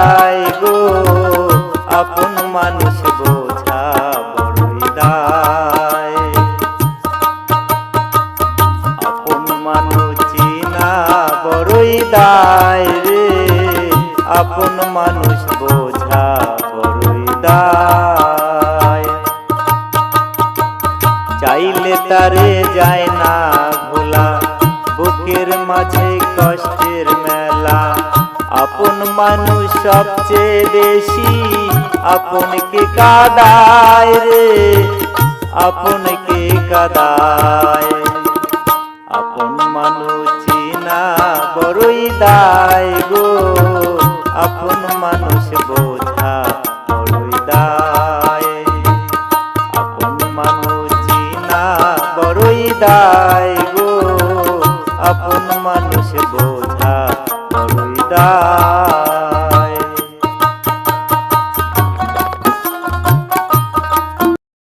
দায় গো, আপন মানুষ বোঝা বড়ই দায়। আপন মানুষ চিনা বড়ই দায় রে, আপন মানুষ বোঝা বড়ই দায়। চাইলে তারে যায় না ভোলা, বুকের মাঝে কষ্টের মেলা। আপন মানুষ সবচেয়ে বেশি আপনকে কাঁদায় রে, আপনকে কাঁদায়। আপন মানুষ চিনা বড়ই দায় গো, আপন মানুষ বোঝা বড়ই দায়। আপন মানুষ চিনা বড়ই দায় গো, আপন